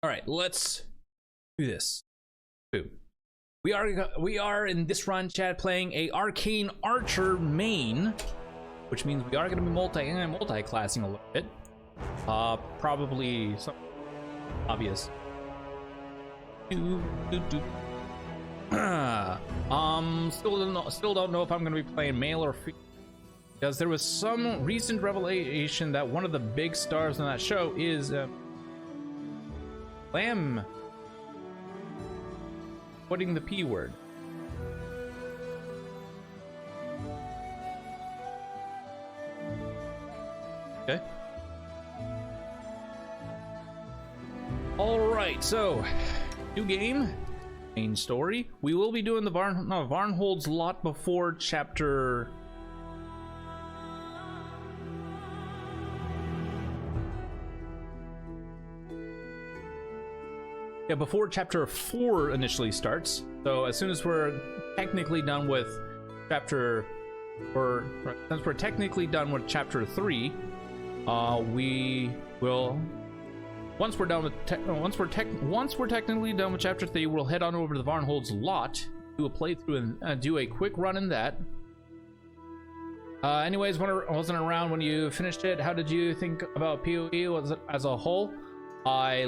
All right, let's do this. Boom. We are in this run, chat, playing a arcane archer main, which means we are going to be multi-classing a little bit. Probably some obvious. Still don't know if I'm going to be playing male or female, because there was some recent revelation that one of the big stars on that show is Lamb. Putting the P word. Okay. All right, so new game, main story. We will be doing the Varnhold's lot before chapter. Yeah, before chapter 4 initially starts. So as soon as we're technically done with chapter, or since we're technically done with chapter 3, we will. Once we're done with once we're technically done with chapter 3, we'll head on over to the Varnhold's lot, do a playthrough, and do a quick run in that. Anyways, when I wasn't around when you finished it, how did you think about PoE as a whole? I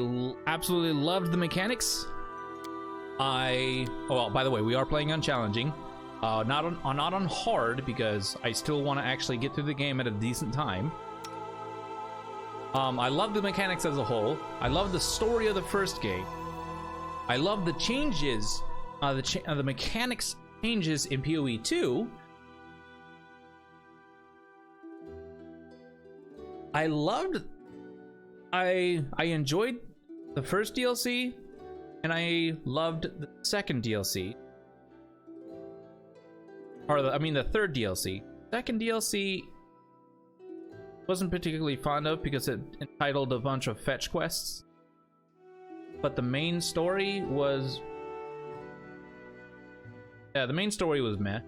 absolutely loved the mechanics. Well, by the way, we are playing on challenging, not on hard, because I still want to actually get through the game at a decent time. I love the mechanics as a whole. I love the story of the first game. I love the changes, the mechanics changes in PoE 2. I enjoyed the first DLC, and I loved the second DLC. Or the third DLC. Second DLC wasn't particularly fond of because it entitled a bunch of fetch quests. But the main story was... yeah, the main story was meh.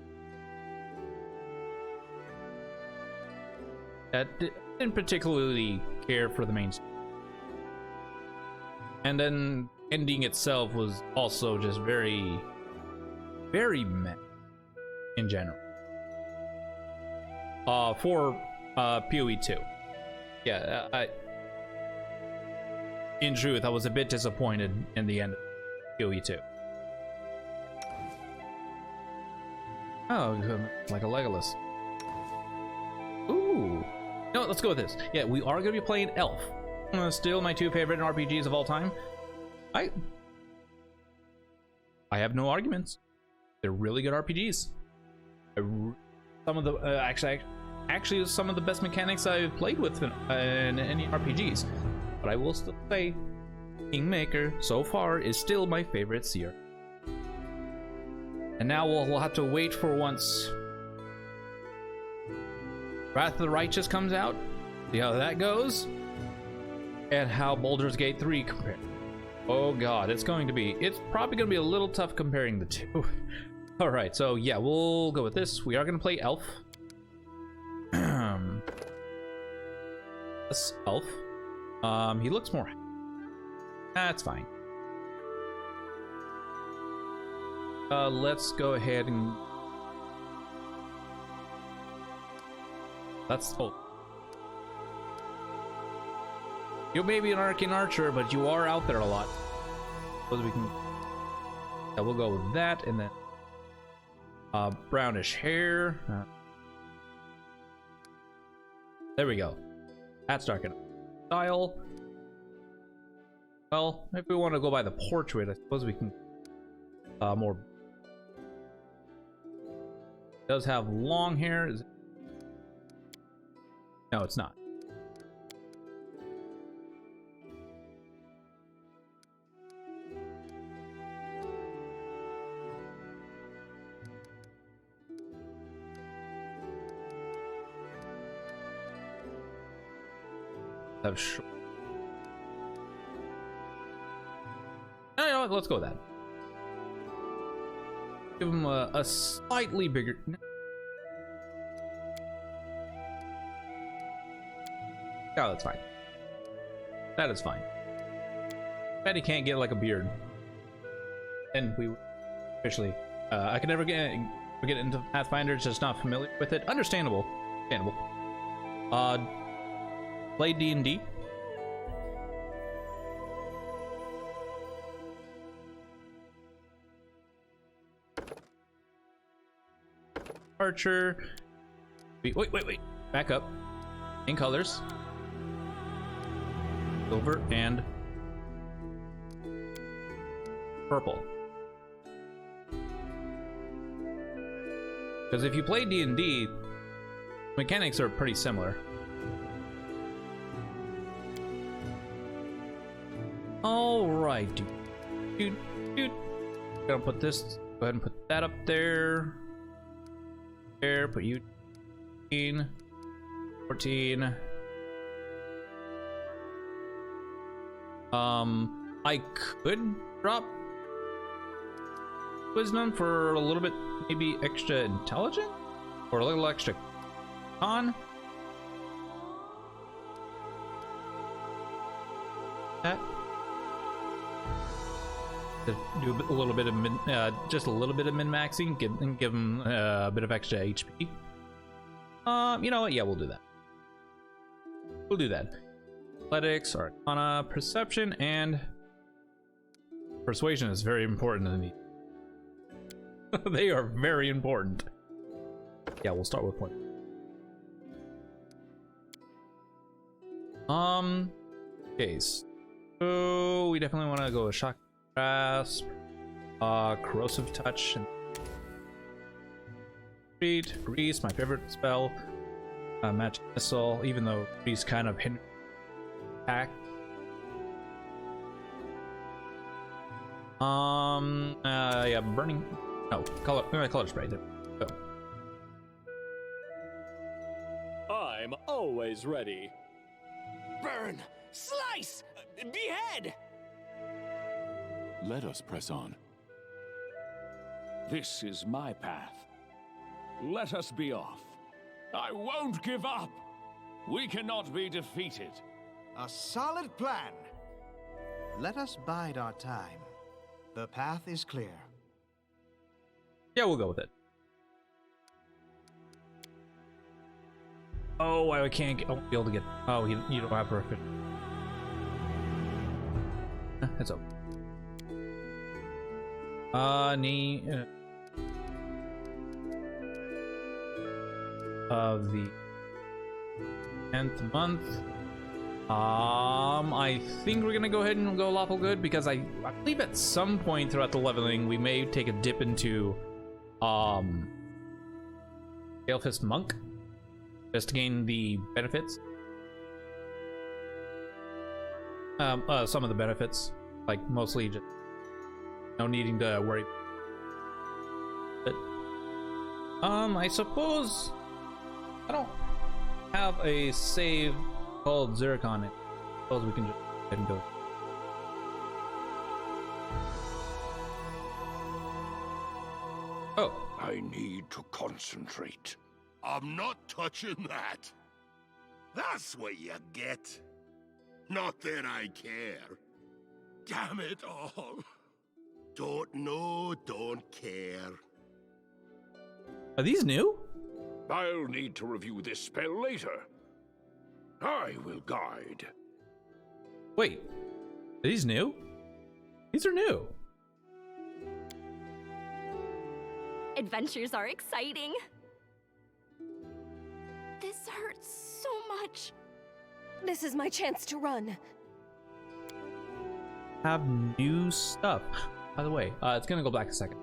I didn't particularly care for the main story. And then ending itself was also just very, very meh in general. For PoE 2. Yeah, in truth, I was a bit disappointed in the end of PoE 2. Oh, like a Legolas. Ooh. No, let's go with this. Yeah, we are going to be playing Elf. Still my two favorite RPGs of all time. I have no arguments. They're really good RPGs. Some of the actually some of the best mechanics I've played with in any RPGs. But I will still say, Kingmaker so far is still my favorite seer. And now we'll have to wait for once Wrath of the Righteous comes out. See how that goes. And how Baldur's Gate 3 compares. Oh god, it's probably going to be a little tough comparing the two. Alright, so yeah, we'll go with this. We are going to play Elf. This Elf. He looks more... that's fine. Let's go ahead and... You may be an arcane archer, but you are out there a lot. So we can... yeah, we'll go with that, and then... brownish hair. There we go. That's dark enough. Style. Well, if we want to go by the portrait, I suppose we can... more... It does have long hair. No, it's not. Short. No, no, let's go with that. Give him a slightly bigger... yeah, that's fine. That is fine. bet he can't get like a beard. And we officially, I could never get into Pathfinder, just not familiar with it. Understandable. Play D&D. Archer. Wait. Back up. In colors. Silver and purple. Because if you play D&D, mechanics are pretty similar. All right, dude. Gonna put this. Go ahead and put that up there. There. Put you. 14. I could drop wisdom for a little bit, maybe extra intelligent, or a little extra con. That to do a little bit of just a little bit of min-maxing, give him a bit of extra HP. You know what? Yeah, we'll do that. We'll do that. Athletics, Arcana, Perception, and Persuasion is very important to me. They are very important. Yeah, we'll start with one. Okay, so we definitely want to go with Shock Grasp, Corrosive Touch, and Grease, my favorite spell. Magic Missile, even though Grease kind of hinders attack. Yeah, burning. No, color spray. There. Go. I'm always ready. Burn! Slice! Behead! Let us press on. This is my path. Let us be off. I won't give up. We cannot be defeated. A solid plan. Let us bide our time. The path is clear. Yeah, we'll go with it. Oh, I can't get. I won't be able to get. Oh, you don't have perfect. That's okay. Of the 10th month. I think we're gonna go ahead and go lawful good because I believe at some point throughout the leveling we may take a dip into Galefist Monk just to gain the benefits. Some of the benefits, like mostly just no needing to worry. But I suppose I don't have a save called Zircon. I suppose we can just go ahead and go. Oh. I need to concentrate. I'm not touching that. That's what you get. Not that I care. Damn it all. Don't know, don't care. Are these new? I'll need to review this spell later. I will guide. Wait, are these new? These are new. Adventures are exciting. This hurts so much. This is my chance to run. Have new stuff. By the way, it's gonna go back a second.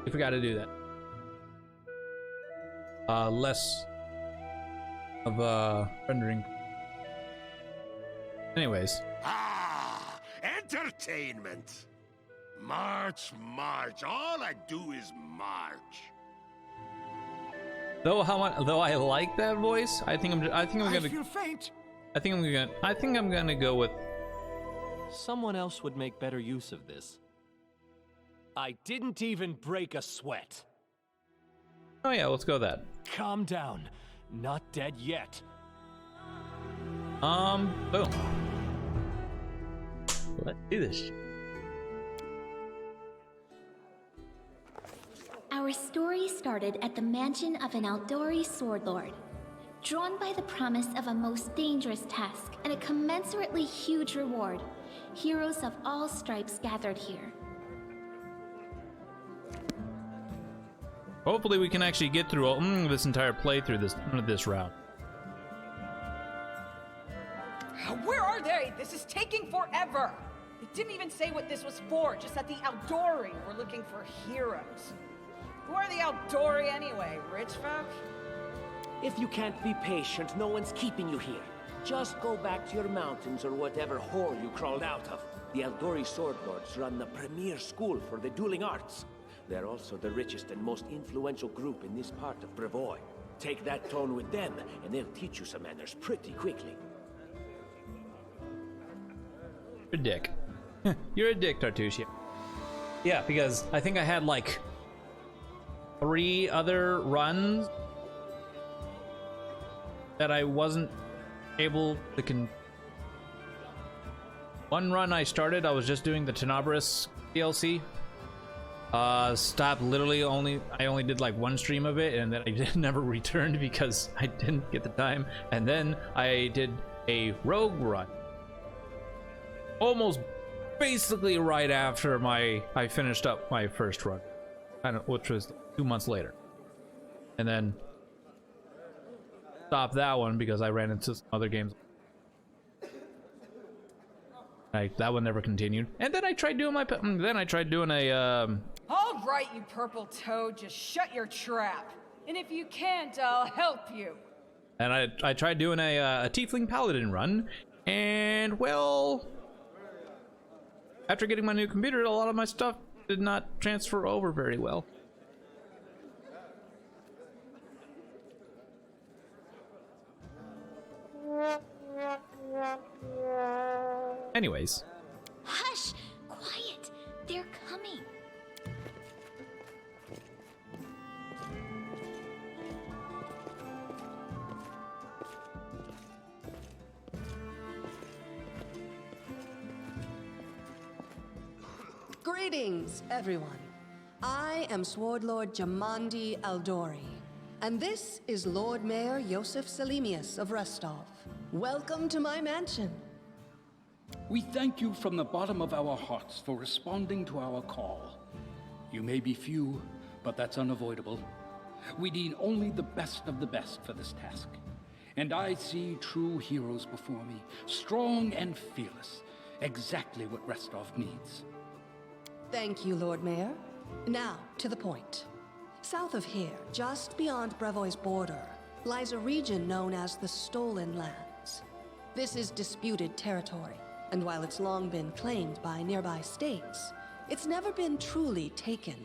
We forgot to do that. Less of rendering. Anyways. Ah, entertainment. March, march. All I do is march. Though I like that voice, I think I'm gonna feel faint. I think I'm gonna go with. Someone else would make better use of this. I didn't even break a sweat. Oh yeah, let's go with that. Calm down. Not dead yet. Boom. Let's do this. Our story started at the mansion of an Eldori sword lord. Drawn by the promise of a most dangerous task and a commensurately huge reward, heroes of all stripes gathered here. Hopefully we can actually get through this entire playthrough this route. Where are they? This is taking forever! They didn't even say what this was for, just that the Eldori were looking for heroes. Who are the Eldori anyway? Rich folk? If you can't be patient, no one's keeping you here. Just go back to your mountains or whatever hole you crawled out of. The Eldori sword lords run the premier school for the dueling arts. They're also the richest and most influential group in this part of Brevoy. Take that tone with them, and they'll teach you some manners pretty quickly. You're a dick. You're a dick, Tartusia. Yeah, because I think I had like 3 other runs that I wasn't able to One run I started, I was just doing the Tenebris DLC. Stopped literally I only did like 1 stream of it, and then I never returned because I didn't get the time. And then I did a rogue run. Almost basically right after I finished up my first run, which was 2 months later, and then stopped that one because I ran into some other games. That one never continued, and then I tried doing All right, you purple toad, just shut your trap. And if you can't, I'll help you. And I tried doing a Tiefling Paladin run, and well, after getting my new computer, a lot of my stuff did not transfer over very well. Anyways. Hush! Quiet! They're coming! Greetings, everyone. I am Sword Lord Jamandi Eldori, and this is Lord Mayor Yosef Selimius of Restov. Welcome to my mansion. We thank you from the bottom of our hearts for responding to our call. You may be few, but that's unavoidable. We need only the best of the best for this task. And I see true heroes before me, strong and fearless, exactly what Restov needs. Thank you, Lord Mayor. Now, to the point. South of here, just beyond Brevoy's border, lies a region known as the Stolen Lands. This is disputed territory, and while it's long been claimed by nearby states, it's never been truly taken.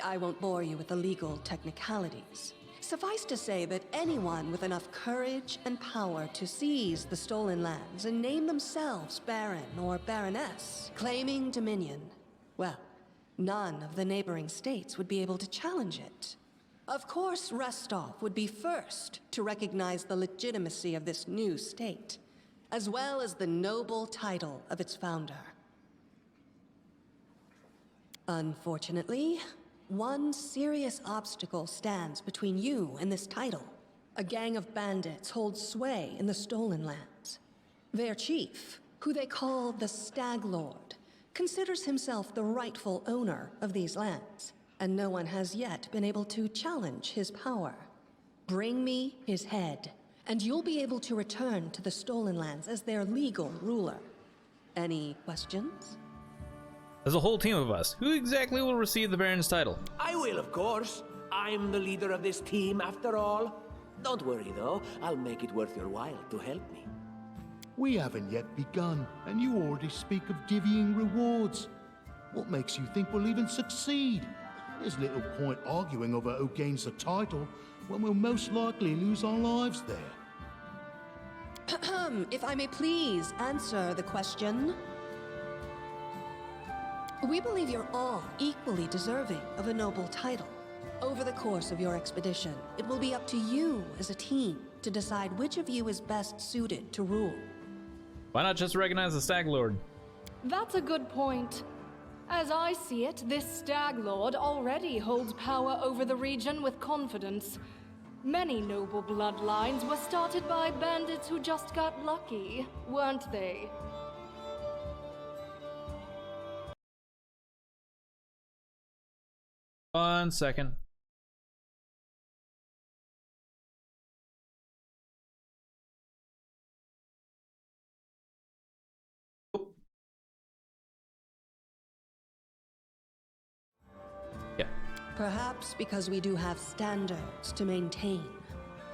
I won't bore you with the legal technicalities. Suffice to say that anyone with enough courage and power to seize the Stolen Lands and name themselves Baron or Baroness, claiming dominion, well, none of the neighboring states would be able to challenge it. Of course, Restov would be first to recognize the legitimacy of this new state, as well as the noble title of its founder. Unfortunately, one serious obstacle stands between you and this title. A gang of bandits holds sway in the Stolen Lands. Their chief, who they call the Stag Lord, considers himself the rightful owner of these lands, and no one has yet been able to challenge his power. Bring me his head, and you'll be able to return to the Stolen Lands as their legal ruler. Any questions? There's a whole team of us. Who exactly will receive the Baron's title? I will, of course. I'm the leader of this team, after all. Don't worry, though. I'll make it worth your while to help me. We haven't yet begun, and you already speak of divvying rewards. What makes you think we'll even succeed? There's little point arguing over who gains the title when we'll most likely lose our lives there. If I may please answer the question. We believe you're all equally deserving of a noble title. Over the course of your expedition, it will be up to you as a team to decide which of you is best suited to rule. Why not just recognize the Stag Lord? That's a good point. As I see it, this Stag Lord already holds power over the region with confidence. Many noble bloodlines were started by bandits who just got lucky, weren't they? One second. Yeah. Perhaps because we do have standards to maintain.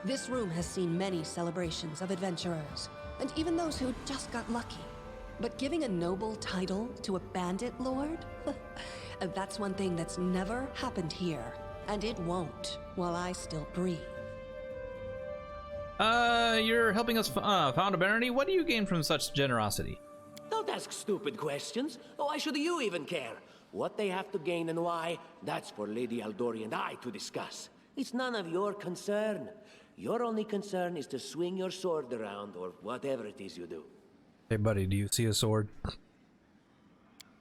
This room has seen many celebrations of adventurers, and even those who just got lucky. But giving a noble title to a bandit lord? That's one thing that's never happened here, and it won't while I still breathe. You're helping us found a barony? What do you gain from such generosity? Don't ask stupid questions. Why should you even care? What they have to gain and why, that's for Lady Aldori and I to discuss. It's none of your concern. Your only concern is to swing your sword around, or whatever it is you do. Hey buddy, do you see a sword?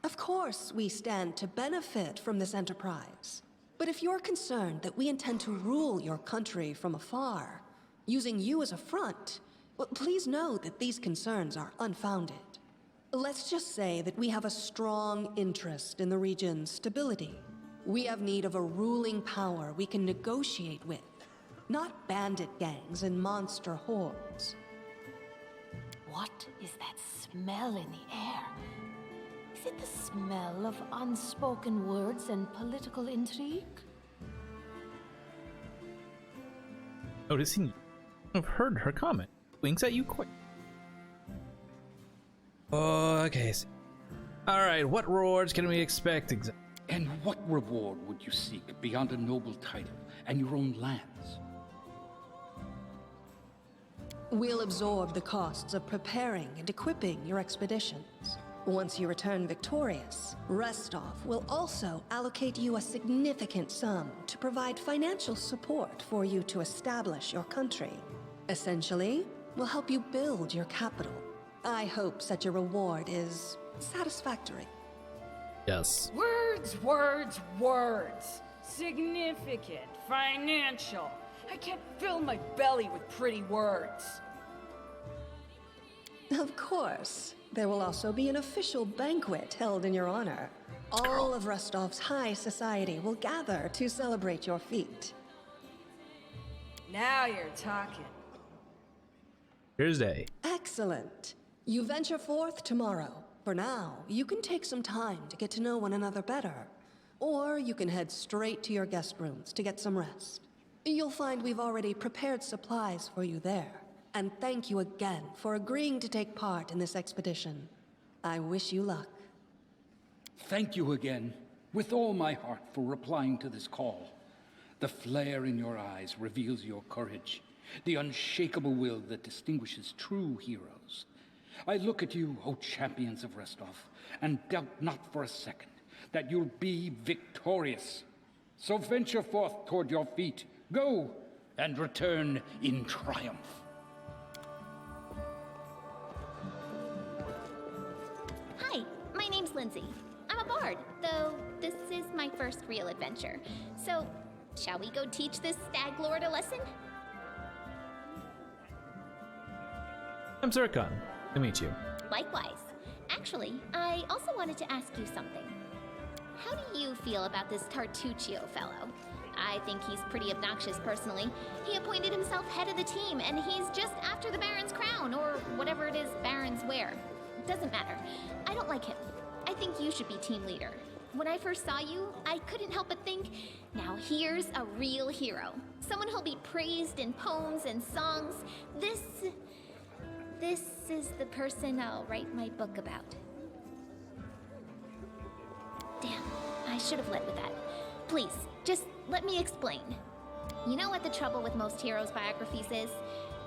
Of course we stand to benefit from this enterprise. But if you're concerned that we intend to rule your country from afar, using you as a front, well, please know that these concerns are unfounded. Let's just say that we have a strong interest in the region's stability. We have need of a ruling power we can negotiate with, not bandit gangs and monster hordes. What is that smell in the air? Is it the smell of unspoken words and political intrigue? Noticing I've heard her comment. Winks at you quick. Okay. Alright, what rewards can we expect exactly? And what reward would you seek beyond a noble title and your own lands? We'll absorb the costs of preparing and equipping your expeditions. Once you return victorious, Restov will also allocate you a significant sum to provide financial support for you to establish your country. Essentially, we'll help you build your capital. I hope such a reward is satisfactory. Yes. Words, words, words. Significant, financial. I can't fill my belly with pretty words. Of course. There will also be an official banquet held in your honor. All of Restov's high society will gather to celebrate your feat. Now you're talking. Thursday. Excellent. You venture forth tomorrow. For now, you can take some time to get to know one another better. Or you can head straight to your guest rooms to get some rest. You'll find we've already prepared supplies for you there. And thank you again for agreeing to take part in this expedition. I wish you luck. Thank you again, with all my heart, for replying to this call. The flare in your eyes reveals your courage, the unshakable will that distinguishes true heroes. I look at you, O champions of Restov, and doubt not for a second that you'll be victorious. So venture forth toward your feet, go, and return in triumph. Hi, my name's Lindsay. I'm a bard, though this is my first real adventure. So, shall we go teach this stag lord a lesson? I'm Zircon. To meet you. Likewise. Actually, I also wanted to ask you something. How do you feel about this Tartuccio fellow? I think he's pretty obnoxious personally. He appointed himself head of the team, and he's just after the Baron's crown, or whatever it is barons wear. Doesn't matter. I don't like him. I think you should be team leader. When I first saw you, I couldn't help but think, now here's a real hero. Someone who'll be praised in poems and songs. This is the person I'll write my book about. Damn, I should have led with that. Please, just let me explain. You know what the trouble with most heroes' biographies is?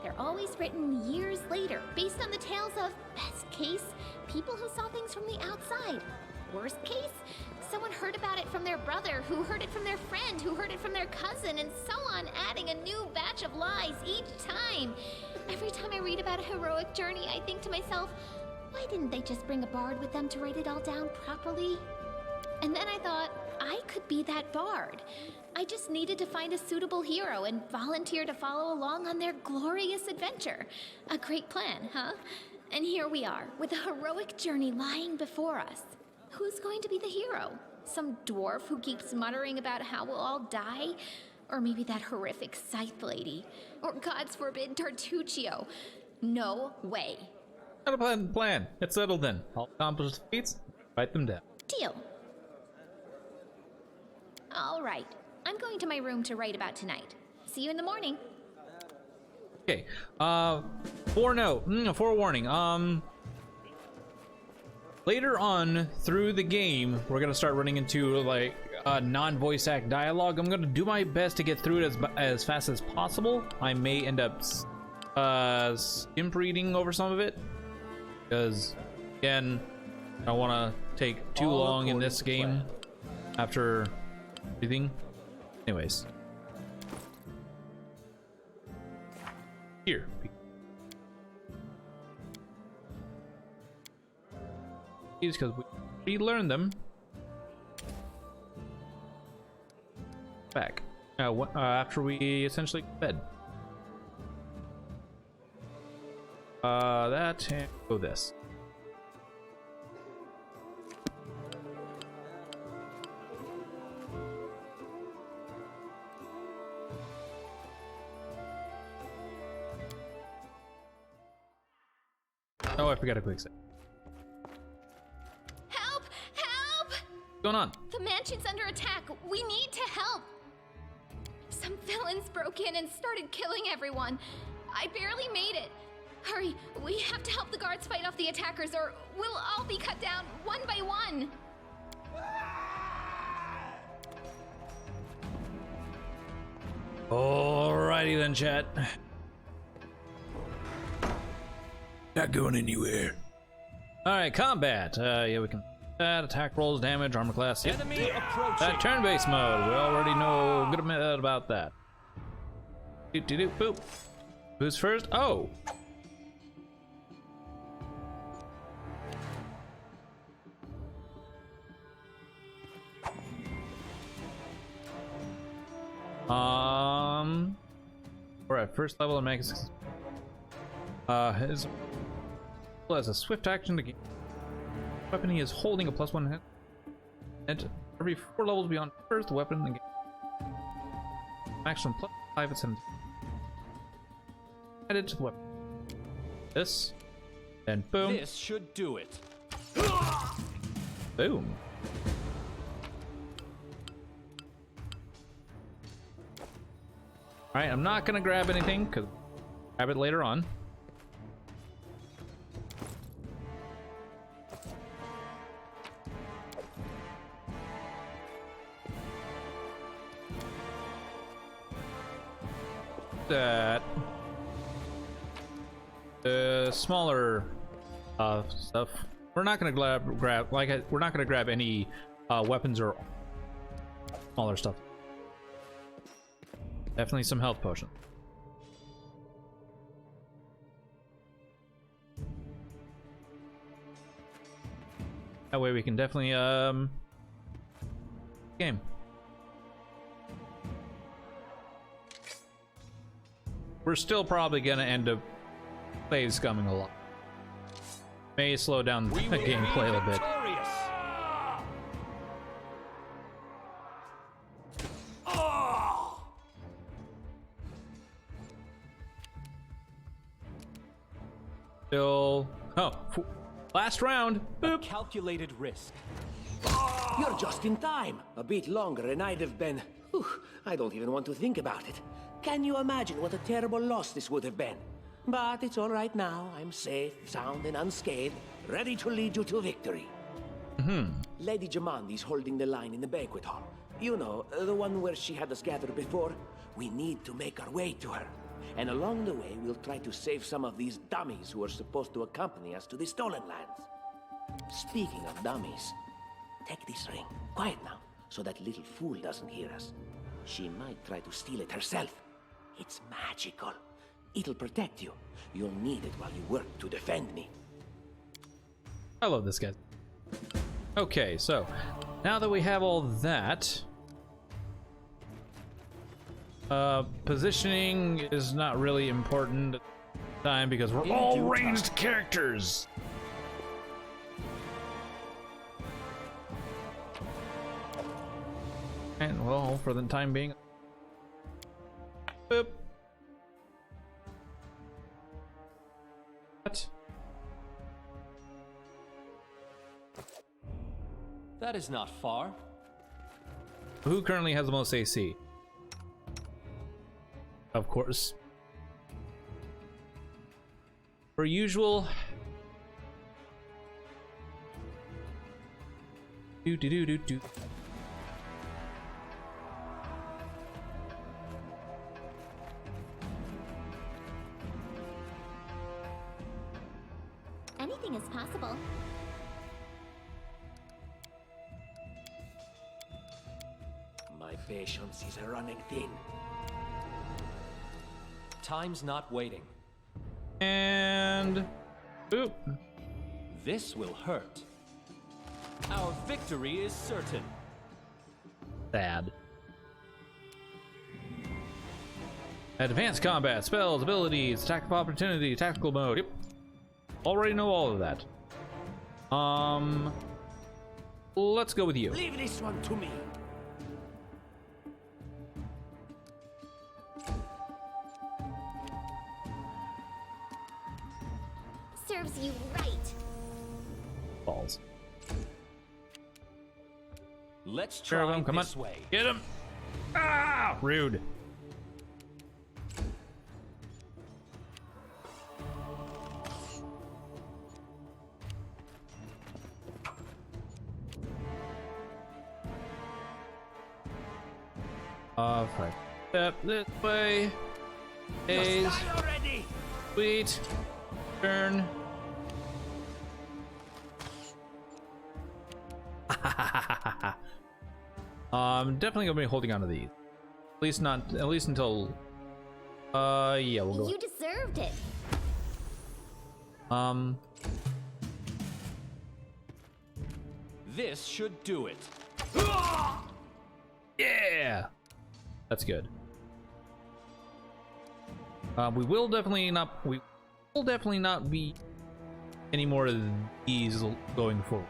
They're always written years later, based on the tales of, best case, people who saw things from the outside. Worst case, someone heard about it from their brother, who heard it from their friend, who heard it from their cousin, and so on, adding a new batch of lies each time. Every time I read about a heroic journey, I think to myself, Why didn't they just bring a bard with them to write it all down properly? And then I thought, I could be that bard. I just needed to find a suitable hero and volunteer to follow along on their glorious adventure. A great plan, huh? And here we are, with a heroic journey lying before us. Who's going to be the hero? Some dwarf who keeps muttering about how we'll all die? Or maybe that horrific scythe lady? Or, God's forbid, Tartuccio? No way. Got a plan. It's settled then. I'll accomplish the feats, write them down. Deal. All right. I'm going to my room to write about tonight. See you in the morning. Okay. Forewarning. Later on through the game, we're gonna start running into like non-voice act dialogue. I'm gonna do my best to get through it as fast as possible. I may end up skimp reading over some of it because, again, I don't want to take too long in this game after everything. Anyways, here. Because we relearned them back after we essentially fed. That and go this. Oh, I forgot a quick sec. What's going on? The mansion's under attack. We need to help. Some villains broke in and started killing everyone. I barely made it. Hurry, we have to help the guards fight off the attackers or we'll all be cut down one by one. Alrighty then, chat. Not going anywhere. Alright, combat. Yeah, we can. Attack rolls, damage, armor class. Yep. Enemy approaching. Turn-based mode. We already know a good amount about that. Boop. Who's first? Oh. We're at first level and makes his has a swift action to gain. Weapon he is holding a +1 hit, and every 4 levels beyond first the weapon and action +5 at 17 added to the weapon. This, and boom. This should do it. Boom. All right, I'm not gonna grab anything because grab it later on. That the smaller stuff we're not gonna grab we're not gonna grab any weapons or smaller stuff. Definitely some health potion. That way we can definitely game. We're still probably gonna end up play scumming a lot. May slow down the gameplay a little bit. Still, last round. Boop. A calculated risk. You're just in time. A bit longer and I'd have been... Whew, I don't even want to think about it. Can you imagine what a terrible loss this would have been? But it's all right now. I'm safe, sound, and unscathed, ready to lead you to victory. Lady Jamandi's holding the line in the banquet hall. You know, the one where she had us gathered before. We need to make our way to her. And along the way, we'll try to save some of these dummies who are supposed to accompany us to the Stolen Lands. Speaking of dummies, take this ring. Quiet now, so that little fool doesn't hear us. She might try to steal it herself. It's magical. It'll protect you. You'll need it while you work to defend me. I love this guy. Okay, so now that we have all that, positioning is not really important at the time because we're all ranged characters. And well, for the time being, boop. What? That is not far. Who currently has the most AC? Of course. Per usual. Do. Anything is possible. My patience is running thin. Time's not waiting. And boop. This will hurt. Our victory is certain. Sad. Advanced combat, spells, abilities, attack of opportunity, tactical mode. Yep. Already know all of that. Let's go with you. Leave this one to me. Serves you right. Balls. Let's try Come this on. way. Get him. Ah, rude. Right. Step this way. A's. Sweet. Turn. Definitely gonna be holding on to these. At least until. Yeah, we'll go. You deserved it. This should do it. Yeah, that's good. We will definitely not be any more of these going forward.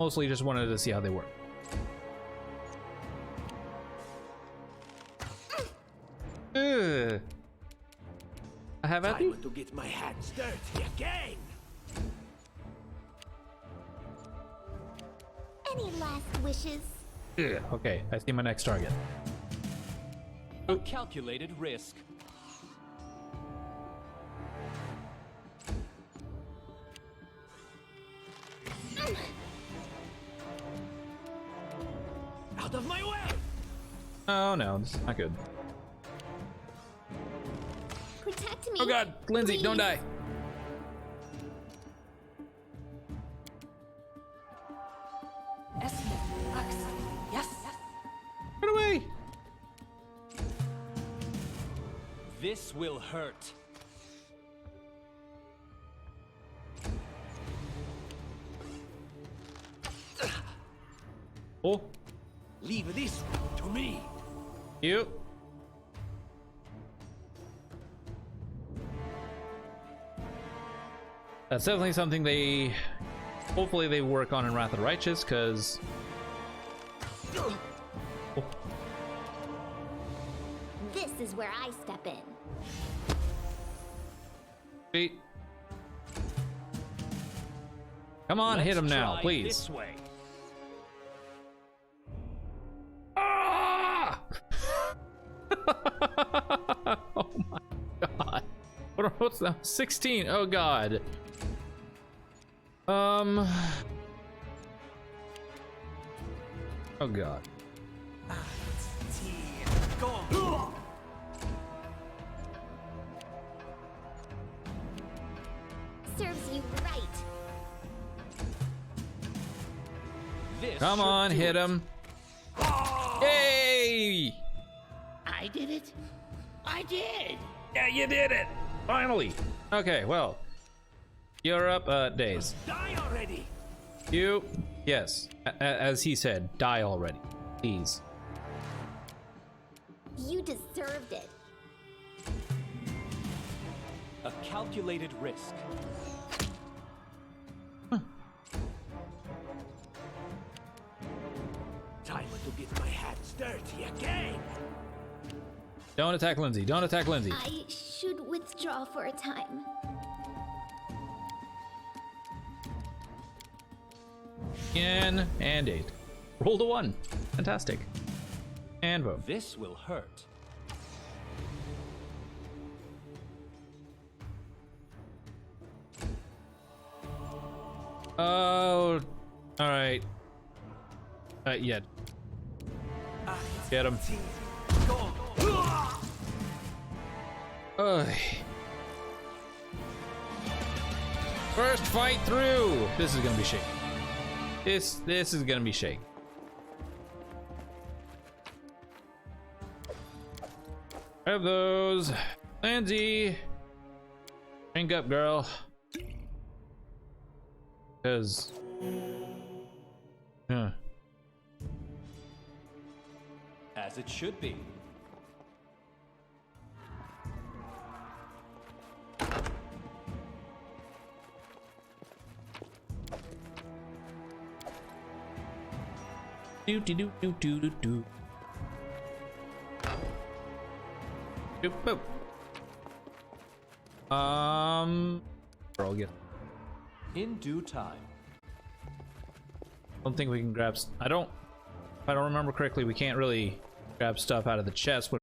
Mostly just wanted to see how they work. Ugh. I have at you. Time to get my hands dirty again. Any last wishes? Ugh. Okay, I see my next target. A calculated risk. Out of my way! Oh no, this is not good. Protect me. Oh god, Lindsay, please. don't die. Yes. Run away. This will hurt. Oh. Leave this to me. You. That's definitely something they hopefully they work on in Wrath of the Righteous, because This is where I step in. Wait. Come on, hit him now, try please. This way. Ah! Oh my god. What's that? 16. Oh god. Oh god. Go. Serves you right. This Come should on, do hit it. him. Yay! I did it. I did. Yeah, you did it. Finally. Okay, well. You're up, Days. Die already! You, yes, as he said, die already, please. You deserved it. A calculated risk. Time to get my hands dirty again! Don't attack Lindsay. Don't attack Lindsay. I should withdraw for a time. 10 and 8. Rolled a 1. Fantastic. And vote. This will hurt. Oh, all right. Yeah. Get him. Ugh. First fight through. This is gonna be shaky. This is gonna be shaky. Have those. Lindsay. Drink up, girl. Cause As it should be. do do do do do do do. Boop, boop. I'll get. In due time. Don't think we can grab. If I don't remember correctly, we can't really grab stuff out of the chest when